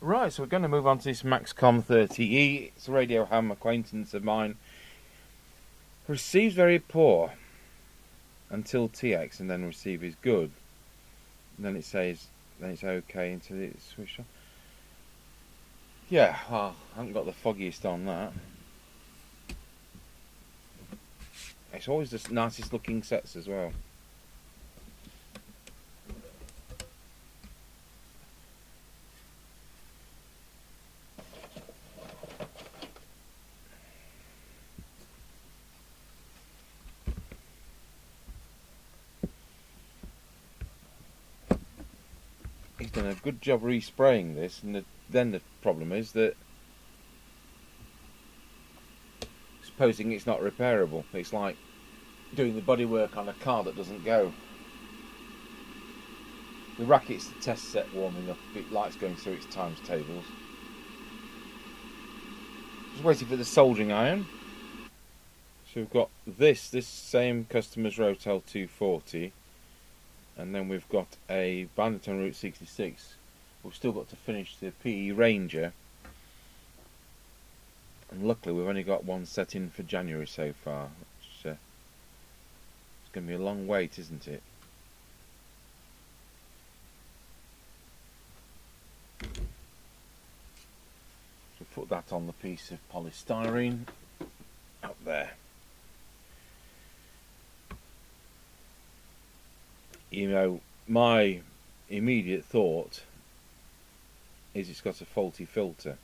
Right, so we're going to move on to this Maxcom 30E. It's a radio ham acquaintance of mine. Receives very poor until TX, and then receive is good. And then it says, then it's okay until it's switched on. Yeah, well, I haven't got the foggiest on that. It's always the nicest looking sets as well. He's done a good job respraying this, and then the problem is that supposing it's not repairable. It's like doing the bodywork on a car that doesn't go. The racket's the test set warming up, it likes going through its times tables. Just waiting for the soldering iron. So we've got this same customer's Rotel 240, and then we've got a Bandit on Route 66. We've still got to finish the PE Ranger, and luckily we've only got one set in for January so far. Which, it's going to be a long wait, isn't it? So put that on the piece of polystyrene up there. You know, my immediate thought is it's got a faulty filter.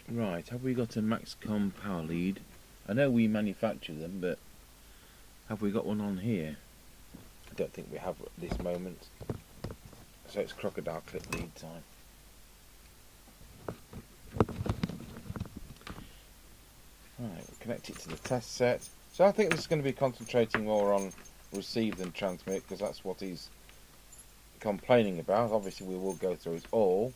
Right, have we got a Maxcom power lead? I know we manufacture them, but have we got one on here? I don't think we have at this moment. So it's crocodile clip lead time. Right, we'll connect it to the test set. So I think this is going to be concentrating more on receive than transmit, because that's what he's complaining about. Obviously we will go through it all.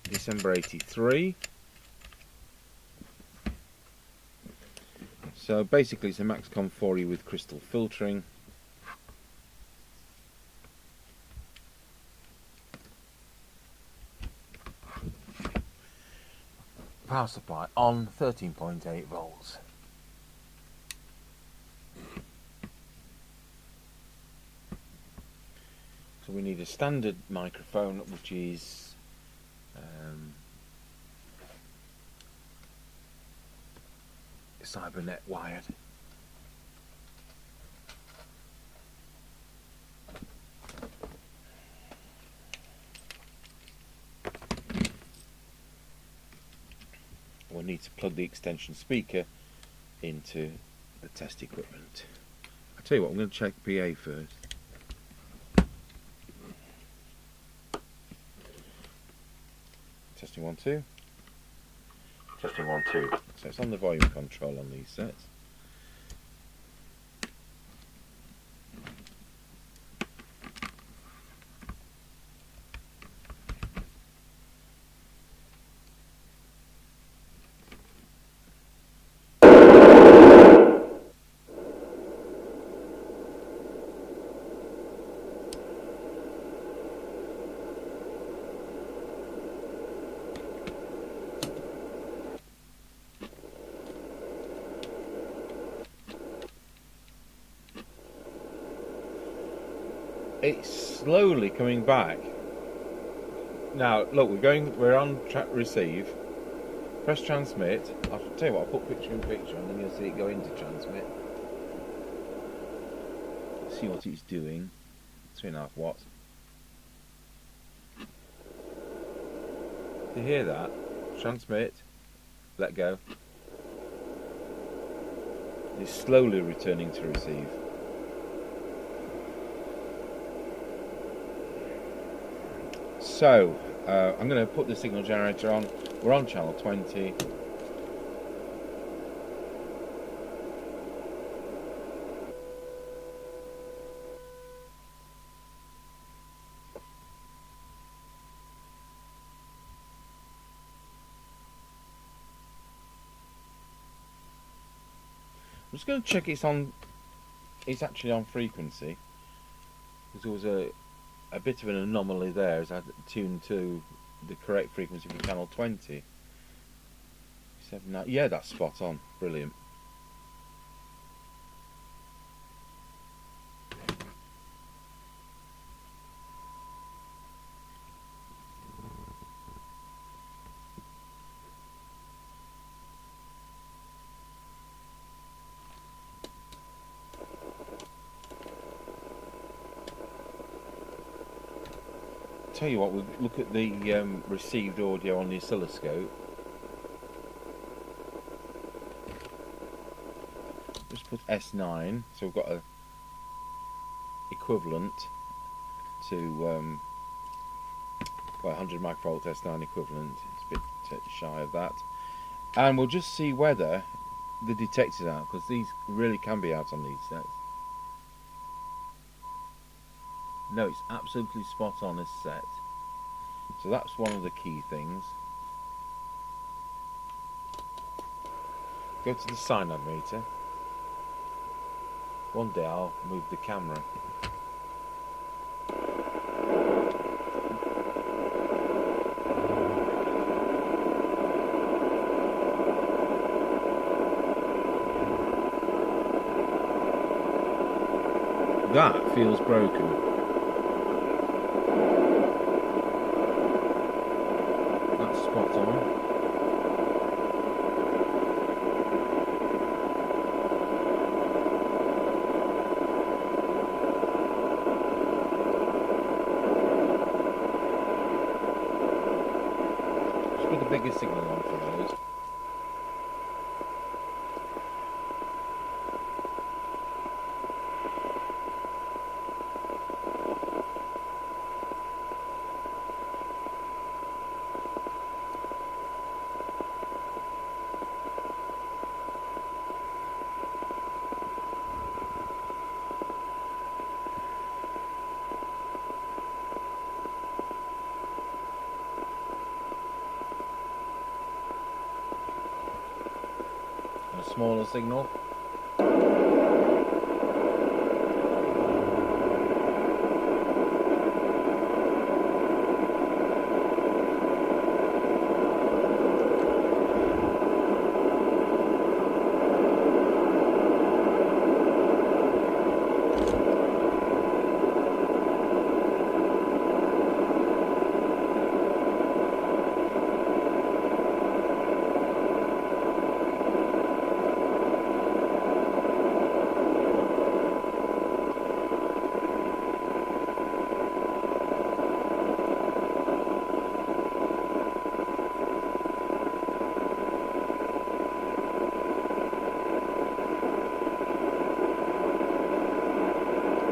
December 83. So basically it's a Maxcom 4E with crystal filtering. Power supply on 13.8 volts. So we need a standard microphone, which is Cybernet wired. We'll need to plug the extension speaker into the test equipment. I'll tell you what, I'm going to check PA first. Testing 1, 2. Testing 1, 2. So it's on the volume control on these sets. It's slowly coming back. Now, look, we're on track receive. Press transmit. I'll tell you what, I'll put picture in picture and then you'll see it go into transmit. It's see what it's doing. 3.5 watts. Do you hear that? Transmit, let go. It's slowly returning to receive. So, I'm going to put the signal generator on. We're on channel 20. I'm just going to check it's actually on frequency, because there was a bit of an anomaly there as I tuned to the correct frequency for channel 20. Yeah, that's spot on. Brilliant. Tell you what, we'll look at the received audio on the oscilloscope. Just put S9, so we've got a equivalent to well, 100 microvolt S9 equivalent. It's a bit shy of that, and we'll just see whether the detector's out, because these really can be out on these sets. No, it's absolutely spot on this set. So that's one of the key things. Go to the synod meter. One day I'll move the camera. That feels broken. Spot on. Just put the biggest signal on for those. Smaller signal.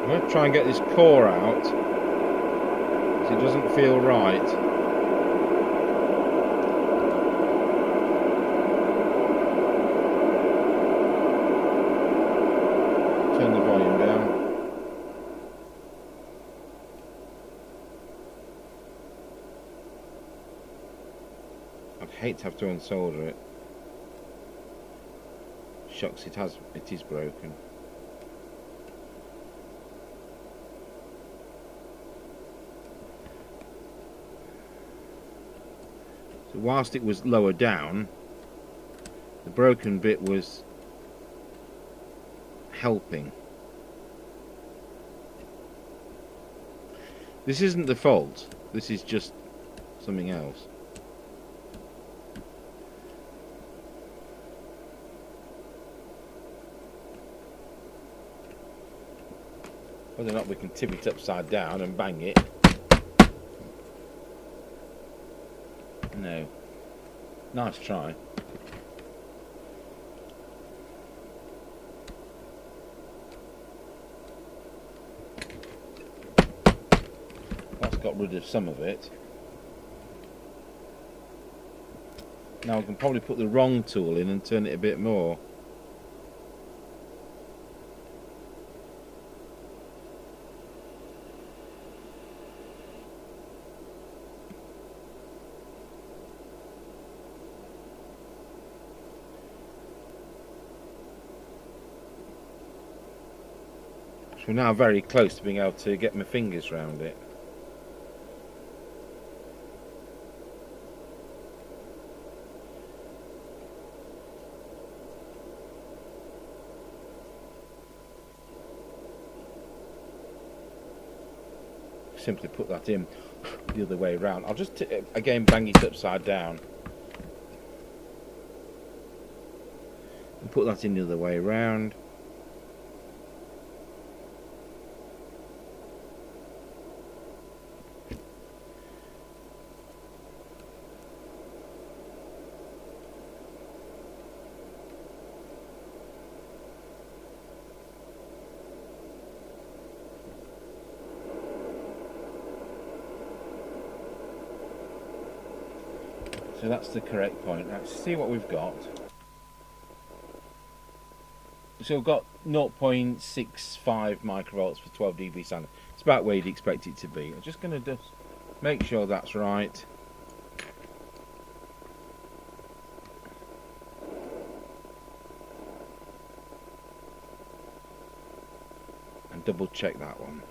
I'm going to try and get this core out, because it doesn't feel right. Turn the volume down. I'd hate to have to unsolder it. Shucks, it is broken. So whilst it was lower down, the broken bit was helping. This isn't the fault, this is just something else. Whether or not we can tip it upside down and bang it. No. Nice try. That's got rid of some of it. Now I can probably put the wrong tool in and turn it a bit more. So we're now very close to being able to get my fingers around it. Simply put that in the other way around. I'll just again bang it upside down and put that in the other way around. So that's the correct point. Let's see what we've got. So we've got 0.65 microvolts for 12 dB standard. It's about where you'd expect it to be. I'm just going to just make sure that's right. And double check that one.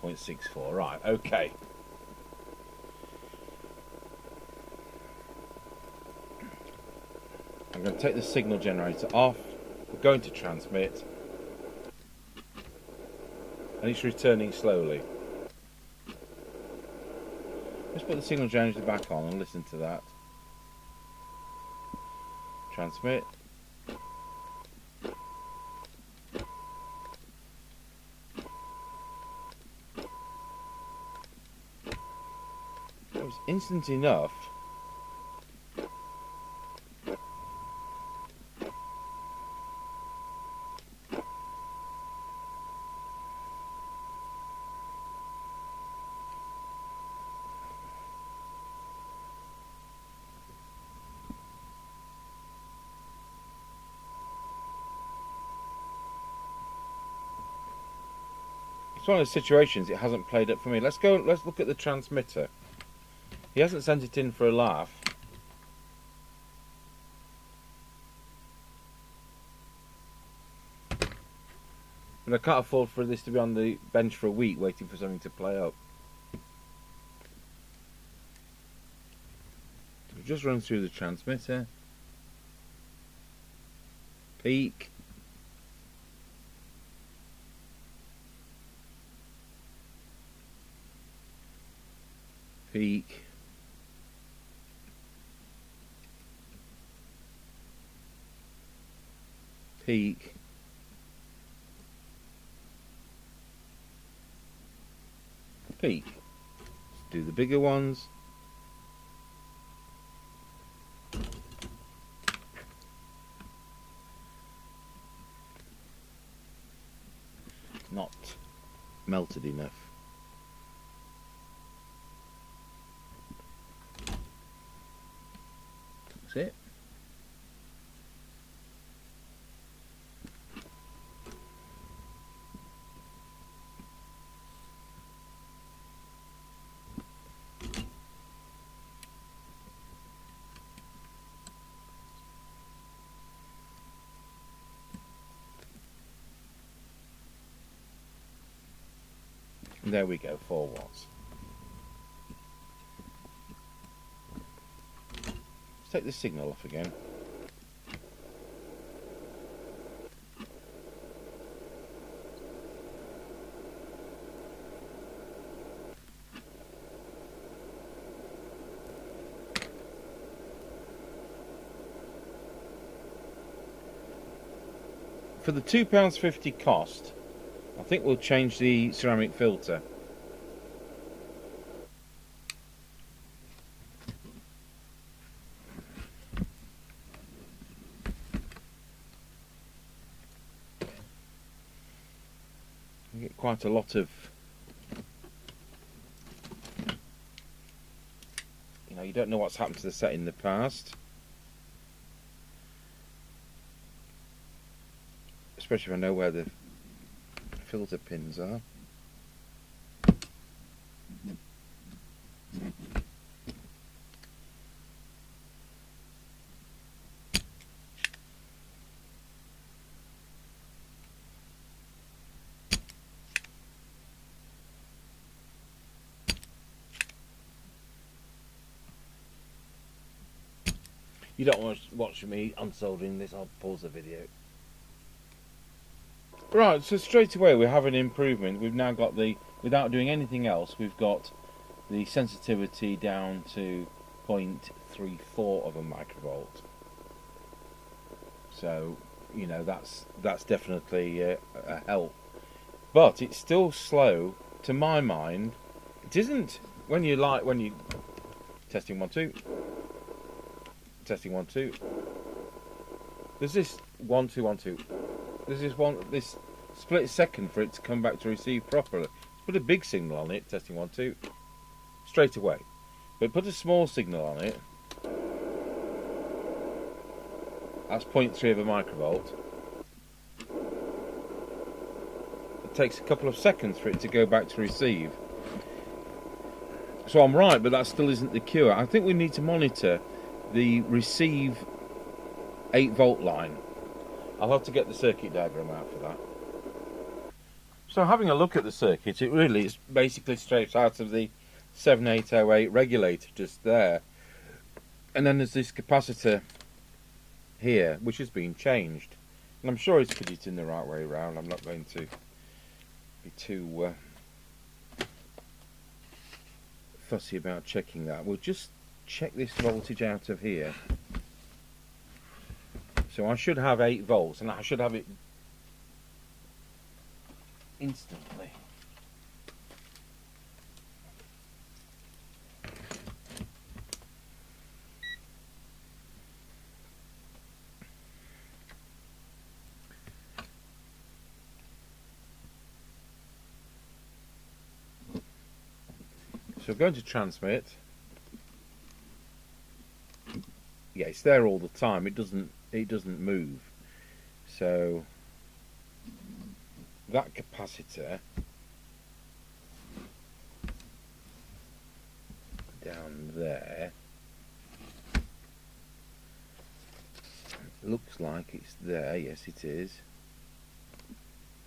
.64, right, okay. I'm going to take the signal generator off, we're going to transmit, and it's returning slowly. Let's put the signal generator back on and listen to that. Transmit. It was instant enough. It's one of those situations it hasn't played up for me. Let's look at the transmitter. He hasn't sent it in for a laugh. But I can't afford for this to be on the bench for a week waiting for something to play up. We've just run through the transmitter. Peak. Peak. Peak. Peak. Let's do the bigger ones. Not melted enough. That's it. And there we go, 4 watts. Let's take the signal off again. for the £2.50 cost, I think we'll change the ceramic filter. You get quite a lot of, you don't know what's happened to the set in the past, especially if I know where the filter pins are. You don't want to watch me unsoldering this, I'll pause the video. Right, so straight away we have an improvement. We've now got the, without doing anything else, we've got the sensitivity down to 0.34 of a microvolt. So, that's definitely a help. But it's still slow, to my mind. It isn't, when you testing 1 2. Testing 1 2. There's this 1 2 1 2. There's this split second for it to come back to receive properly. Put a big signal on it. Testing 1 2. Straight away. But put a small signal on it. That's 0.3 of a microvolt. It takes a couple of seconds for it to go back to receive. So I'm right, but that still isn't the cure. I think we need to monitor the receive 8-volt line. I'll have to get the circuit diagram out for that. So having a look at the circuit, it really is basically straight out of the 7808 regulator just there. And then there's this capacitor here, which has been changed. And I'm sure it's fitted in the right way around. I'm not going to be too fussy about checking that. We'll just check this voltage out of here. So I should have 8 volts, and I should have it instantly. So we're going to transmit. Yeah, it's there all the time. It doesn't move. So that capacitor down there looks like it's there. Yes, it is.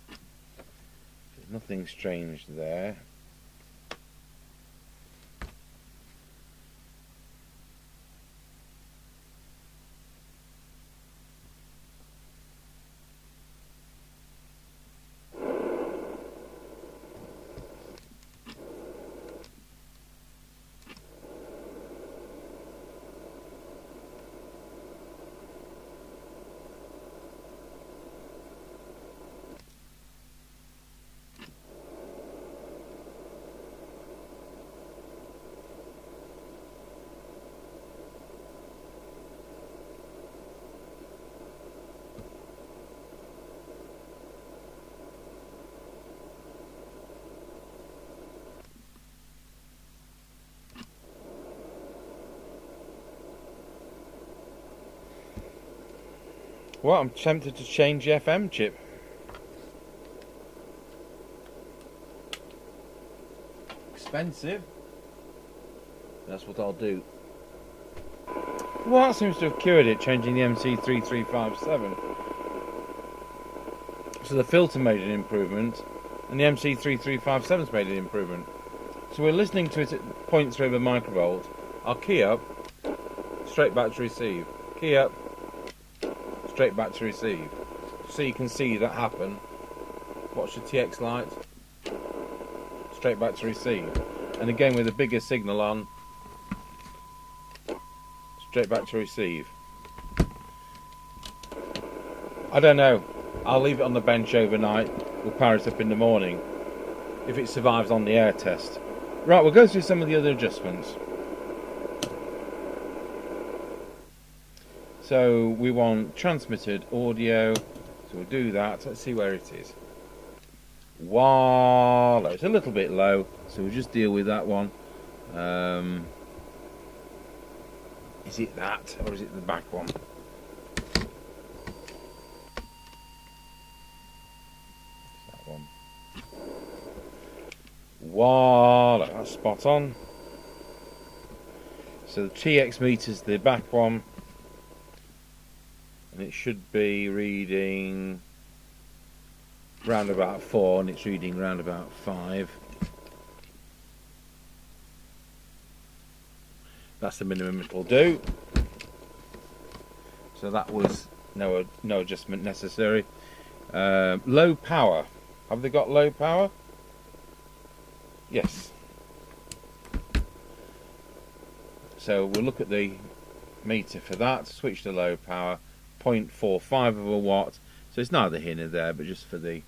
There's nothing strange there. Well, I'm tempted to change the FM chip. Expensive. That's what I'll do. Well, that seems to have cured it, changing the MC3357. So the filter made an improvement, and the MC3357's made an improvement. So we're listening to it at 0.3 of a microvolt. I'll key up, straight back to receive. Key up, straight back to receive. So you can see that happen. Watch the TX light. Straight back to receive. And again with a bigger signal on. Straight back to receive. I don't know. I'll leave it on the bench overnight. We'll power it up in the morning if it survives on the air test. Right, we'll go through some of the other adjustments. So we want transmitted audio, so we'll do that. Let's see where it is. Voila, it's a little bit low, so we'll just deal with that one. Is it that, or is it the back one? That one. Voila, that's spot on. So the TX meter's the back one, and it should be reading round about 4, and it's reading round about 5. That's the minimum it'll do. So that was no adjustment necessary. Low power. Have they got low power? Yes. So we'll look at the meter for that. Switch to low power. 0.45 of a watt. So it's neither here nor there, but just for the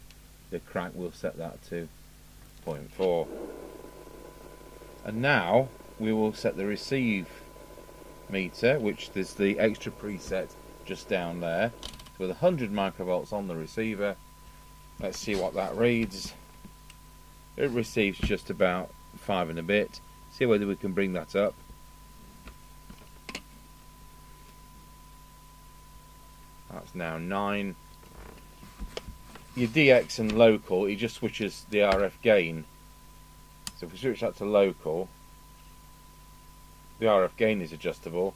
crack, we'll set that to 0.4. And now we will set the receive meter, which there's the extra preset just down there, with 100 microvolts on the receiver. Let's see what that reads. It receives just about 5 and a bit. See whether we can bring that up. That's now 9. Your DX and local, it just switches the RF gain. So if we switch that to local, the RF gain is adjustable.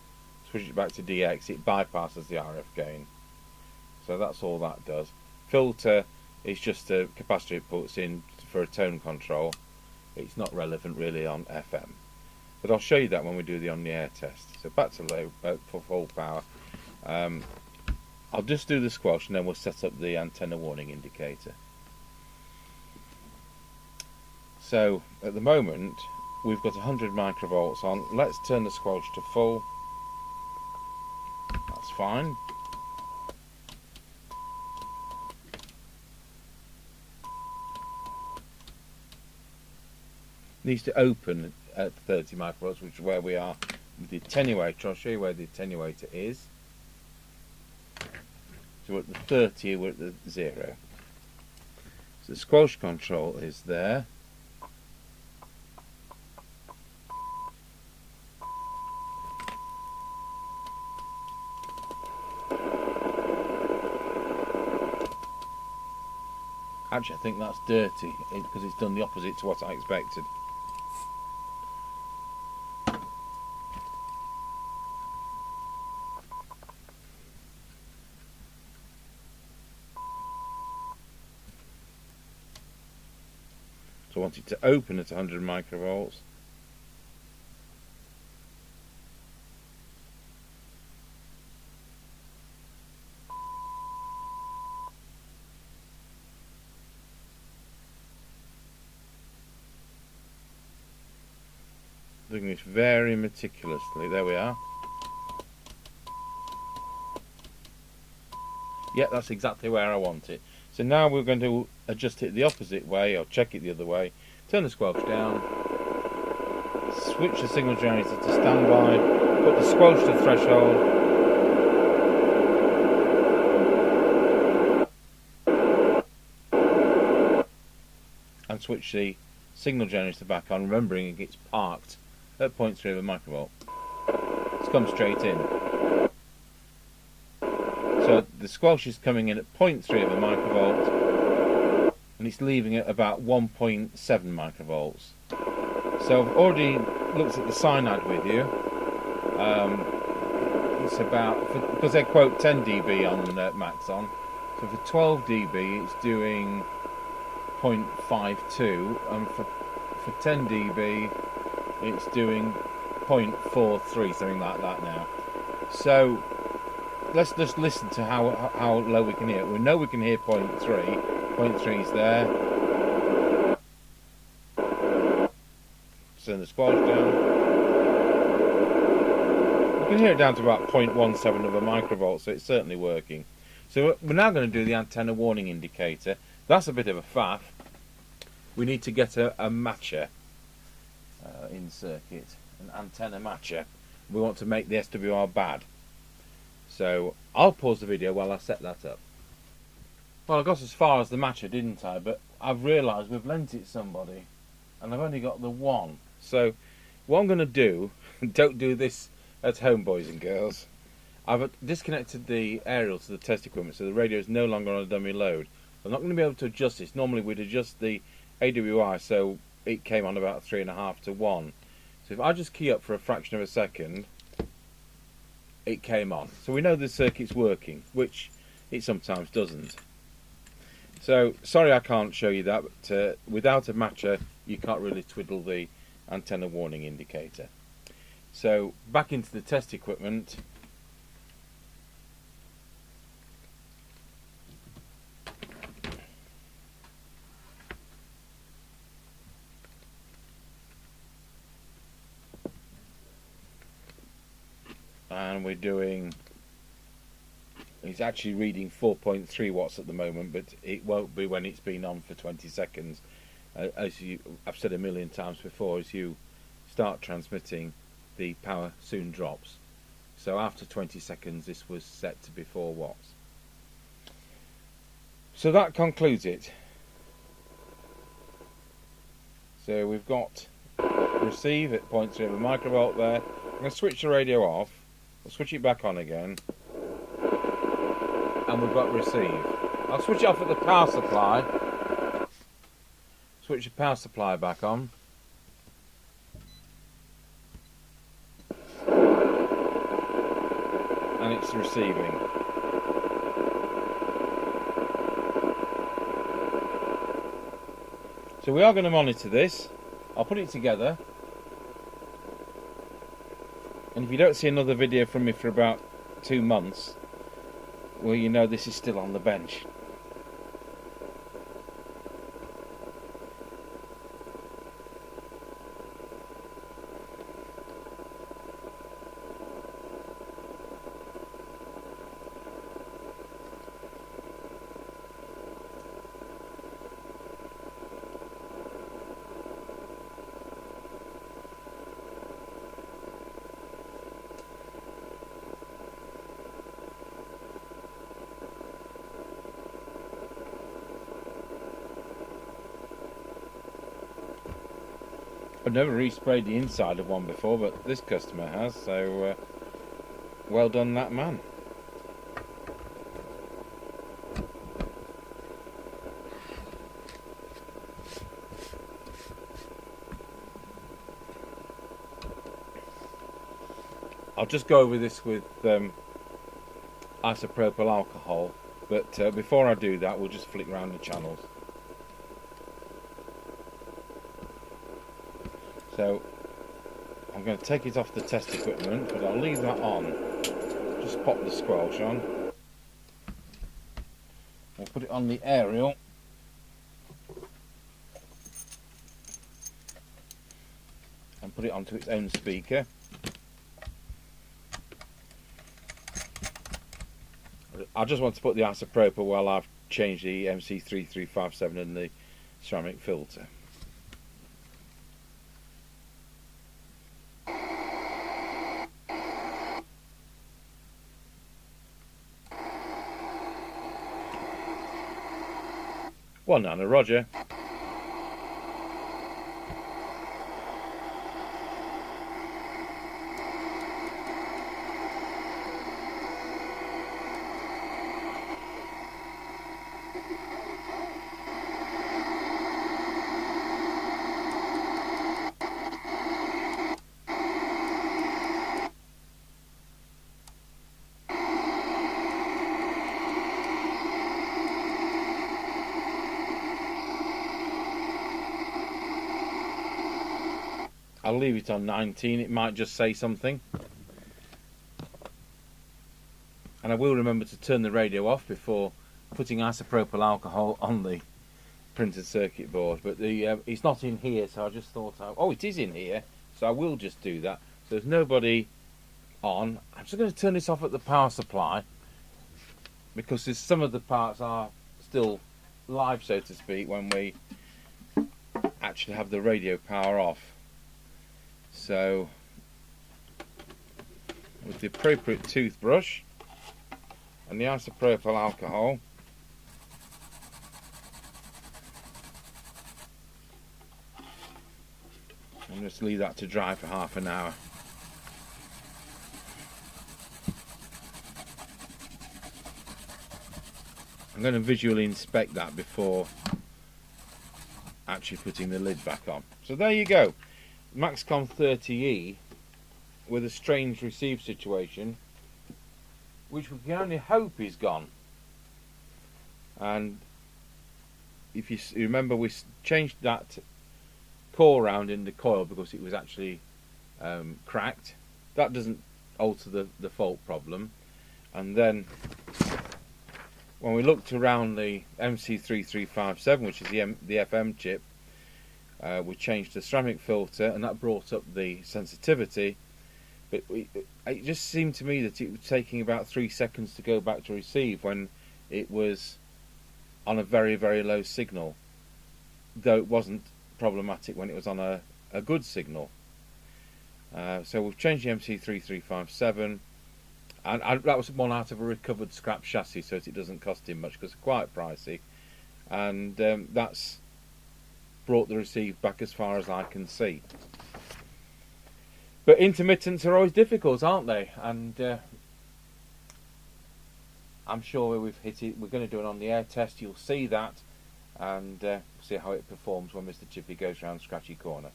Switch it back to DX, it bypasses the RF gain. So that's all that does. Filter is just a capacitor it puts in for a tone control. It's not relevant really on FM. But I'll show you that when we do the on-the-air test. So back to low for full power. I'll just do the squelch and then we'll set up the antenna warning indicator. So at the moment we've got 100 microvolts on. Let's turn the squelch to full. That's fine. Needs to open at 30 microvolts, which is where we are with the attenuator. I'll show you where the attenuator is. So we're at the 30, we're at the 0. So the squelch control is there. Actually, I think that's dirty because it's done the opposite to what I expected. So I want it to open at 100 microvolts. Doing this very meticulously. There we are. Yeah, that's exactly where I want it. So now we're going to adjust it the opposite way, or check it the other way. Turn the squelch down. Switch the signal generator to standby. Put the squelch to threshold. And switch the signal generator back on, remembering it's parked at 0.3 of a microvolt. It's come straight in. So the squelch is coming in at 0.3 of a microvolt, and it's leaving at about 1.7 microvolts. So I've already looked at the SINAD with you. It's about, because they quote 10 dB on Maxcom, so for 12 dB it's doing 0.52, and for 10 dB it's doing 0.43, something like that now. So let's just listen to how low we can hear it. We know we can hear 0.3. 0.3 is there. Turn the squelch down. We can hear it down to about 0.17 of a microvolt, so it's certainly working. So we're now going to do the antenna warning indicator. That's a bit of a faff. We need to get a matcher in circuit, an antenna matcher. We want to make the SWR bad. So I'll pause the video while I set that up. Well, I got as far as the matcher, didn't I? But I've realised we've lent it somebody, and I've only got the one. So what I'm going to do, don't do this at home, boys and girls. I've disconnected the aerial to the test equipment, so the radio is no longer on a dummy load. I'm not going to be able to adjust this. Normally we'd adjust the AWI so it came on about 3.5 to 1. So if I just key up for a fraction of a second, it came on. So we know the circuit's working, which it sometimes doesn't. So sorry I can't show you that, but without a matcher you can't really twiddle the antenna warning indicator. So back into the test equipment. And we're doing, it's actually reading 4.3 watts at the moment, but it won't be when it's been on for 20 seconds. As I've said a million times before, as you start transmitting, the power soon drops. So after 20 seconds this was set to be 4 watts. So that concludes it. So we've got receive at 0.3 of a microvolt there. I'm going to switch the radio off. We'll switch it back on again, and we've got receive. I'll switch it off at the power supply. Switch the power supply back on. And it's receiving. So we are going to monitor this. I'll put it together. And if you don't see another video from me for about 2 months, well, you know this is still on the bench. I've never resprayed the inside of one before, but this customer has, so well done that man. I'll just go over this with isopropyl alcohol, but before I do that we'll just flick around the channels. So I'm going to take it off the test equipment, but I'll leave that on. Just pop the squelch on. I'll put it on the aerial. And put it onto its own speaker. I just want to put the isopropyl while I've changed the MC3357 and the ceramic filter. One nano, Roger. I'll leave it on 19, it might just say something. And I will remember to turn the radio off before putting isopropyl alcohol on the printed circuit board. But it's not in here, so I just thought, oh, it is in here, so I will just do that. So there's nobody on. I'm just going to turn this off at the power supply. because some of the parts are still live, so to speak, when we actually have the radio power off. So with the appropriate toothbrush and the isopropyl alcohol, and just leave that to dry for half an hour. I'm going to visually inspect that before actually putting the lid back on. So there you go, Maxcom 30E with a strange receive situation, which we can only hope is gone. And if you remember, we changed that core round in the coil because it was actually cracked. That doesn't alter the fault problem. And then when we looked around the MC3357, which is the FM chip, we changed the ceramic filter, and that brought up the sensitivity. But it just seemed to me that it was taking about 3 seconds to go back to receive when it was on a very, very low signal, though it wasn't problematic when it was on a good signal. So we've changed the MC3357, and that was one out of a recovered scrap chassis, so that it doesn't cost him much because it's quite pricey, and that's brought the receive back as far as I can see. But intermittents are always difficult, aren't they? And I'm sure we've hit it. We're going to do it on the air test. You'll see that, and see how it performs when Mr. Chippy goes round Scratchy Corner.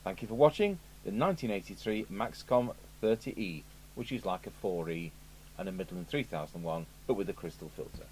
Thank you for watching the 1983 Maxcom 30E, which is like a 4E and a Midland 3001, but with a crystal filter.